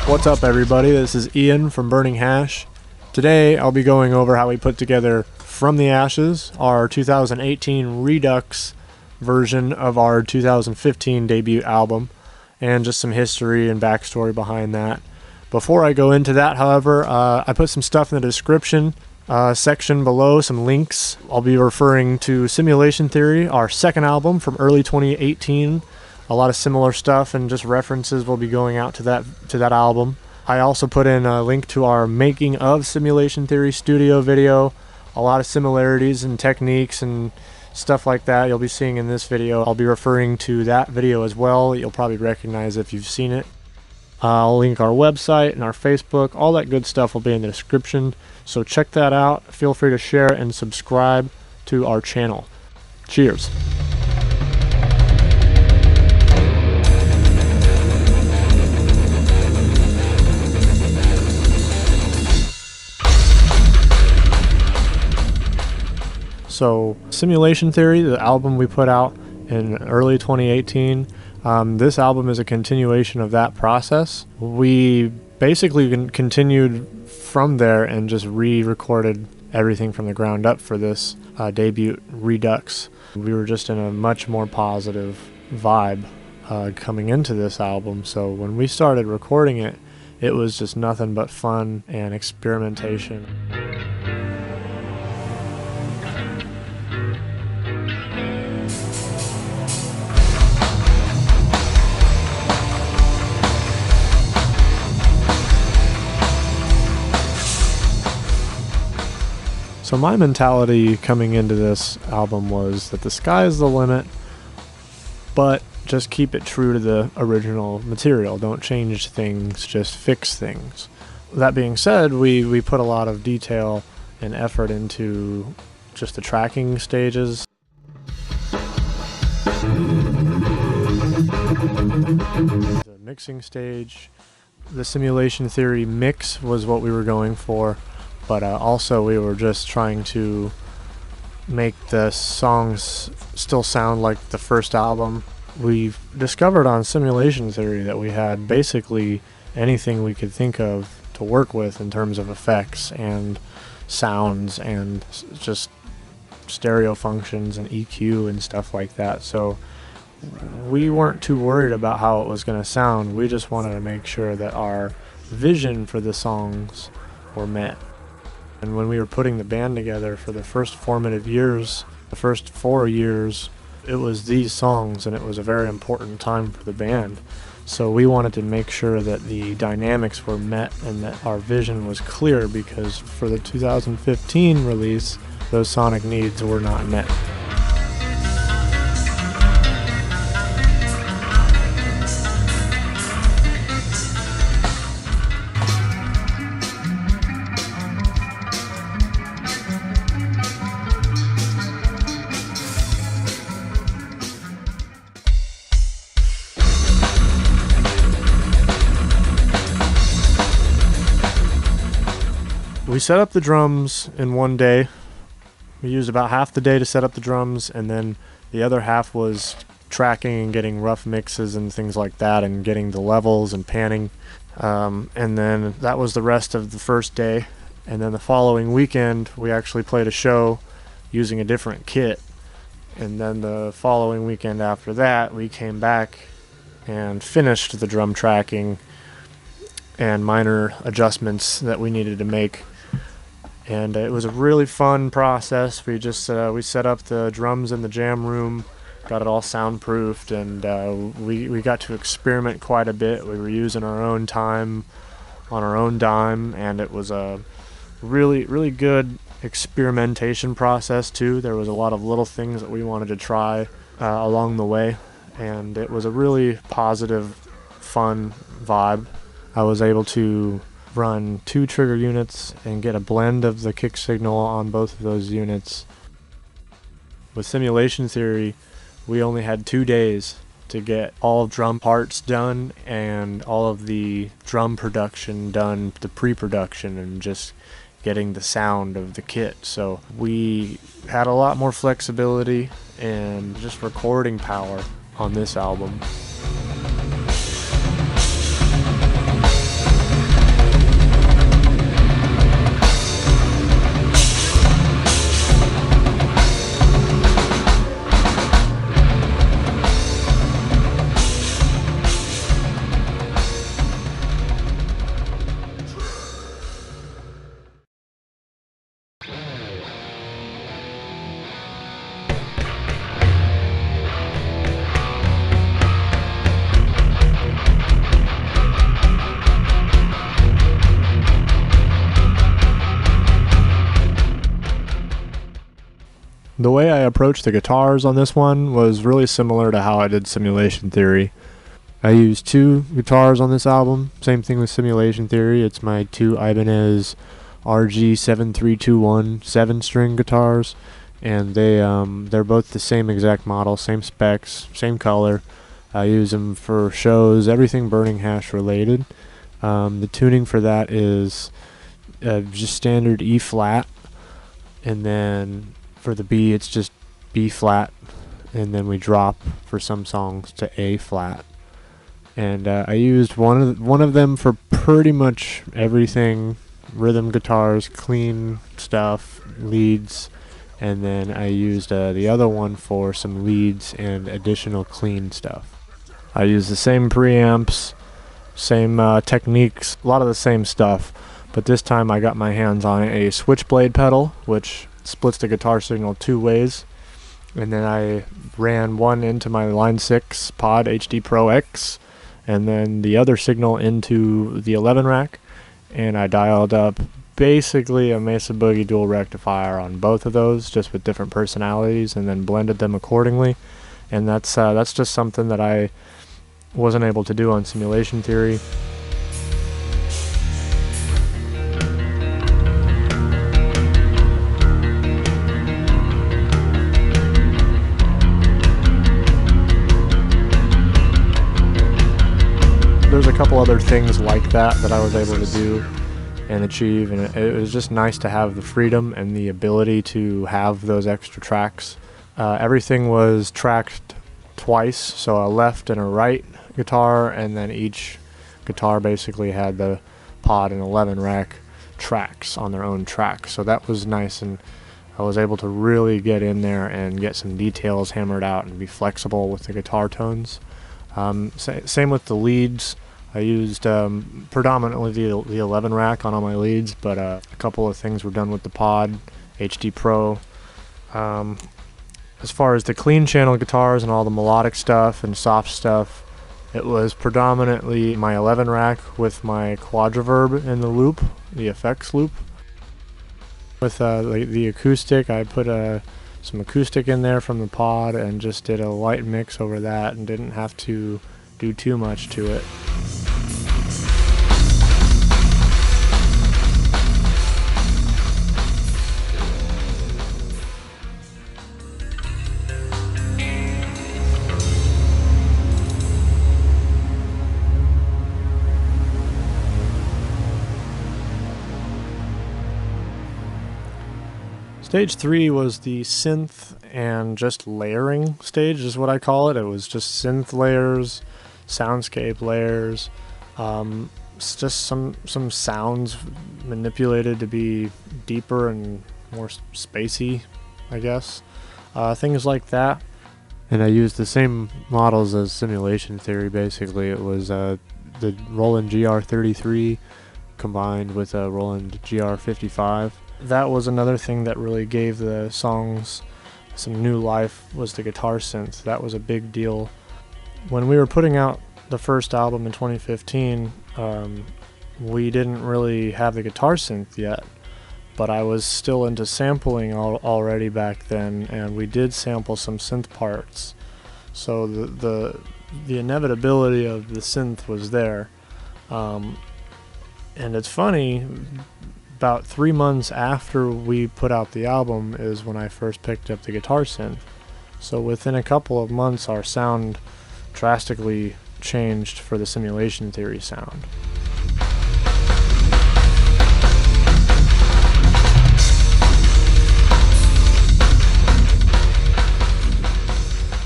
What's up, everybody? This is Ian from Burning Hash. Today I'll be going over how we put together From the Ashes, our 2018 Redux version of our 2015 debut album, and just some history and backstory behind that. Before I go into that, however, I put some stuff in the description section below, some links. I'll be referring to Simulation Theory, our second album from early 2018. A lot of similar stuff and just references will be going out to that album. I also put in a link to our Making of Simulation Theory studio video. A lot of similarities and techniques and stuff like that you'll be seeing in this video. I'll be referring to that video as well. You'll probably recognize if you've seen it. I'll link our website and our Facebook. All that good stuff will be in the description. So check that out. Feel free to share and subscribe to our channel. Cheers. So Simulation Theory, the album we put out in early 2018, this album is a continuation of that process. We basically continued from there and just re-recorded everything from the ground up for this debut Redux. We were just in a much more positive vibe coming into this album, so when we started recording it, it was just nothing but fun and experimentation. So my mentality coming into this album was that the sky is the limit, but just keep it true to the original material. Don't change things, just fix things. That being said, we put a lot of detail and effort into just the tracking stages. The mixing stage. The Simulation Theory mix was what we were going for. But also we were just trying to make the songs still sound like the first album. We've discovered on Simulation Theory that we had basically anything we could think of to work with in terms of effects and sounds and just stereo functions and EQ and stuff like that. So we weren't too worried about how it was going to sound. We just wanted to make sure that our vision for the songs were met. And when we were putting the band together for the first formative years, the first 4 years, it was these songs, and it was a very important time for the band. So we wanted to make sure that the dynamics were met and that our vision was clear, because for the 2015 release, those sonic needs were not met. We set up the drums in one day. We used about half the day to set up the drums, and then the other half was tracking and getting rough mixes and things like that, and getting the levels and panning. And then that was the rest of the first day. And then the following weekend, we actually played a show using a different kit. And then the following weekend after that, we came back and finished the drum tracking and minor adjustments that we needed to make. And it was a really fun process. We just we set up the drums in the jam room, got it all soundproofed, and we got to experiment quite a bit. We were using our own time on our own dime, and it was a really good experimentation process too. There was a lot of little things that we wanted to try along the way, and it was a really positive, fun vibe. I was able to run 2 trigger units and get a blend of the kick signal on both of those units. With Simulation Theory, we only had 2 days to get all drum parts done and all of the drum production done, the pre-production, and just getting the sound of the kit. So we had a lot more flexibility and just recording power on this album. The way I approached the guitars on this one was really similar to how I did Simulation Theory. I used 2 guitars on this album, same thing with Simulation Theory. It's my 2 Ibanez RG7321 7-string guitars, and they're both the same exact model, same specs, same color. I use them for shows, everything Burning Hash related. The tuning for that is just standard E flat, and then for the B it's just B flat, and then we drop for some songs to A flat. And I used one of them for pretty much everything: rhythm guitars, clean stuff, leads, and then I used the other one for some leads and additional clean stuff. I used the same preamps, same techniques, a lot of the same stuff, but this time I got my hands on a switchblade pedal, which splits the guitar signal 2 ways, and then I ran one into my Line 6 Pod HD Pro X, and then the other signal into the 11 rack, and I dialed up basically a Mesa Boogie dual rectifier on both of those, just with different personalities, and then blended them accordingly. And that's just something that I wasn't able to do on Simulation Theory. There's a couple other things like that I was able to do and achieve, and it was just nice to have the freedom and the ability to have those extra tracks. Everything was tracked twice, so a left and a right guitar, and then each guitar basically had the Pod and 11 rack tracks on their own track, so that was nice, and I was able to really get in there and get some details hammered out and be flexible with the guitar tones. Same with the leads. I used predominantly the 11 rack on all my leads, but a couple of things were done with the Pod HD Pro. As far as the clean channel guitars and all the melodic stuff and soft stuff, it was predominantly my 11 rack with my Quadraverb in the loop, the effects loop. With the acoustic, I put some acoustic in there from the Pod and just did a light mix over that and didn't have to do too much to it. Stage 3 was the synth and just layering stage, is what I call it. It was just synth layers, soundscape layers, just some sounds manipulated to be deeper and more spacey, I guess. Things like that. And I used the same models as Simulation Theory, basically. It was the Roland GR33 combined with a Roland GR55. That was another thing that really gave the songs some new life, was the guitar synth. That was a big deal. When we were putting out the first album in 2015, we didn't really have the guitar synth yet, but I was still into sampling already back then, and we did sample some synth parts. So the inevitability of the synth was there. And it's funny, about 3 months after we put out the album is when I first picked up the guitar synth. So within a couple of months our sound drastically changed for the Simulation Theory sound.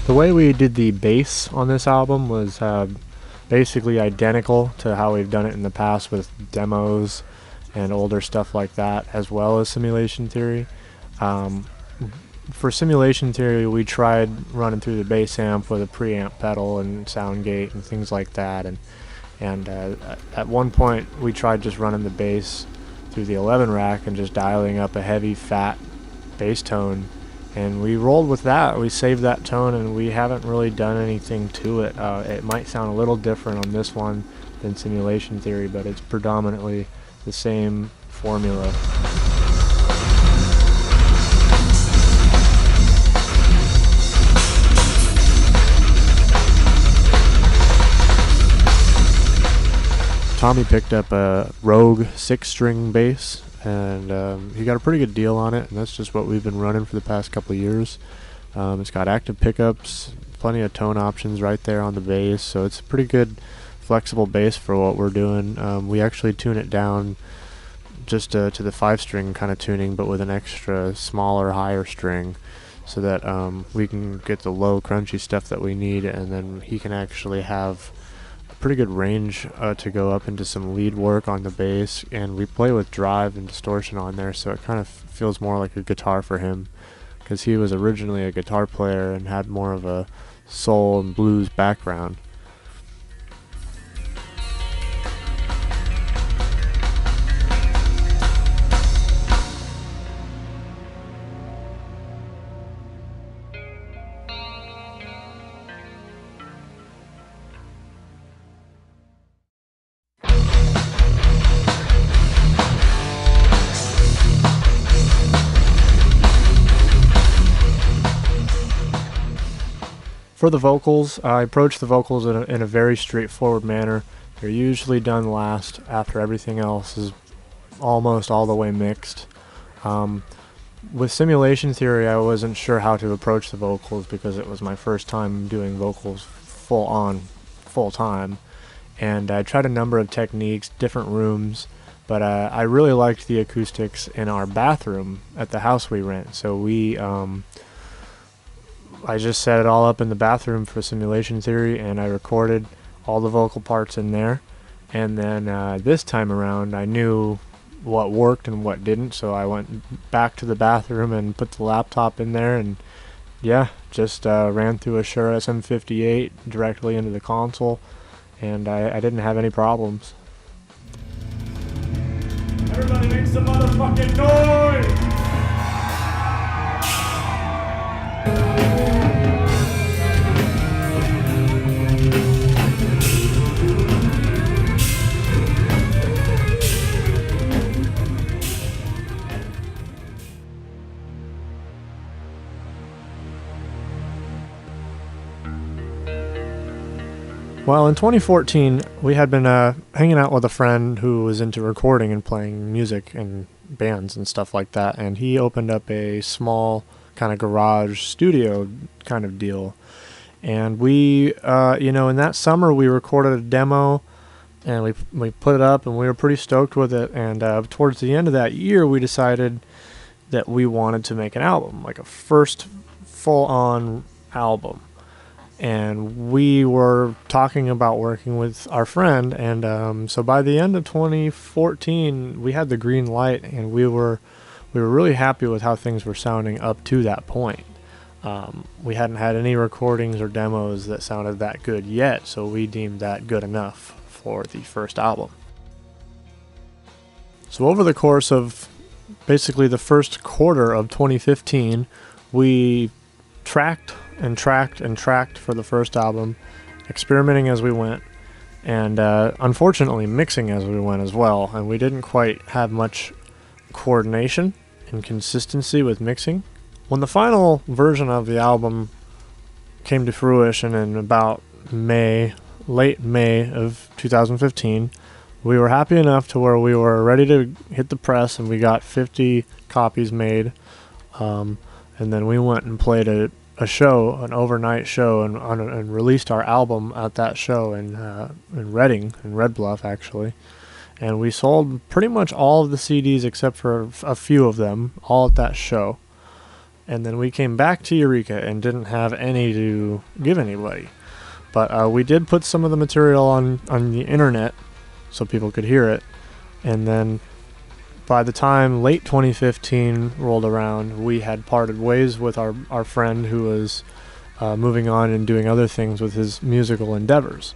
The way we did the bass on this album was basically identical to how we've done it in the past with demos and older stuff like that, as well as Simulation Theory. For Simulation Theory, we tried running through the bass amp with a preamp pedal and sound gate and things like that, and at one point we tried just running the bass through the 11 rack and just dialing up a heavy fat bass tone, and we rolled with that. We saved that tone and we haven't really done anything to it. It might sound a little different on this one than Simulation Theory, but it's predominantly the same formula. Tommy picked up a Rogue 6-string bass, and he got a pretty good deal on it, and that's just what we've been running for the past couple of years. It's got active pickups, plenty of tone options right there on the bass, so it's a pretty good flexible bass for what we're doing. We actually tune it down just to the 5-string kind of tuning, but with an extra smaller, higher string, so that we can get the low, crunchy stuff that we need, and then he can actually have a pretty good range to go up into some lead work on the bass. And we play with drive and distortion on there, so it kind of feels more like a guitar for him, because he was originally a guitar player and had more of a soul and blues background. For the vocals, I approach the vocals in a very straightforward manner. They're usually done last after everything else is almost all the way mixed. With Simulation Theory, I wasn't sure how to approach the vocals because it was my first time doing vocals full time. And I tried a number of techniques, different rooms, but I really liked the acoustics in our bathroom at the house we rent. So I just set it all up in the bathroom for Simulation Theory, and I recorded all the vocal parts in there. And then this time around, I knew what worked and what didn't, so I went back to the bathroom and put the laptop in there, and yeah, just ran through a Shure SM58 directly into the console, and I didn't have any problems. Everybody make some motherfucking noise! Well, in 2014, we had been hanging out with a friend who was into recording and playing music in bands and stuff like that, and he opened up a small kind of garage studio kind of deal. And we, in that summer, we recorded a demo, and we put it up, and we were pretty stoked with it. And towards the end of that year, we decided that we wanted to make an album, like a first full-on album. And we were talking about working with our friend, and so by the end of 2014, we had the green light, and we were really happy with how things were sounding up to that point. We hadn't had any recordings or demos that sounded that good yet, so we deemed that good enough for the first album. So over the course of basically the first quarter of 2015, we tracked for the first album, experimenting as we went, and unfortunately mixing as we went as well. And we didn't quite have much coordination and consistency with mixing. When the final version of the album came to fruition in about late May of 2015, we were happy enough to where we were ready to hit the press, and we got 50 copies made. And then we went and played a show, an overnight show, and released our album at that show in Reading, in Red Bluff actually. And we sold pretty much all of the CDs except for a few of them, all at that show. And then we came back to Eureka and didn't have any to give anybody. But we did put some of the material on the internet so people could hear it. And then by the time late 2015 rolled around, we had parted ways with our friend who was moving on and doing other things with his musical endeavors.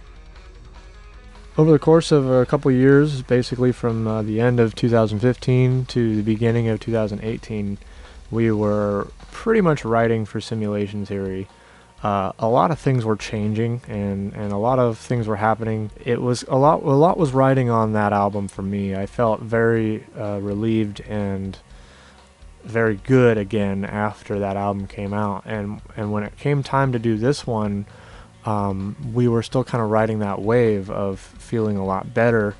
Over the course of a couple years, basically from the end of 2015 to the beginning of 2018, we were pretty much writing for Simulation Theory. A lot of things were changing, and a lot of things were happening. It was a lot was riding on that album for me. I felt very relieved and very good again after that album came out. And when it came time to do this one, we were still kind of riding that wave of feeling a lot better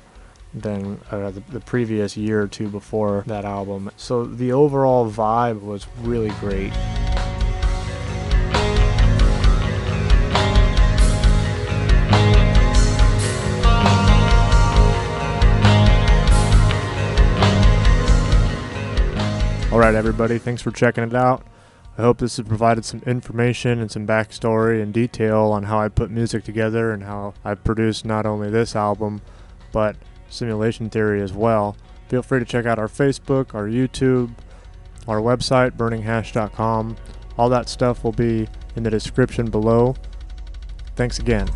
than the previous year or two before that album. So the overall vibe was really great. Alright everybody, thanks for checking it out. I hope this has provided some information and some backstory and detail on how I put music together and how I produced not only this album, but Simulation Theory as well. Feel free to check out our Facebook, our YouTube, our website, burninghash.com. All that stuff will be in the description below. Thanks again.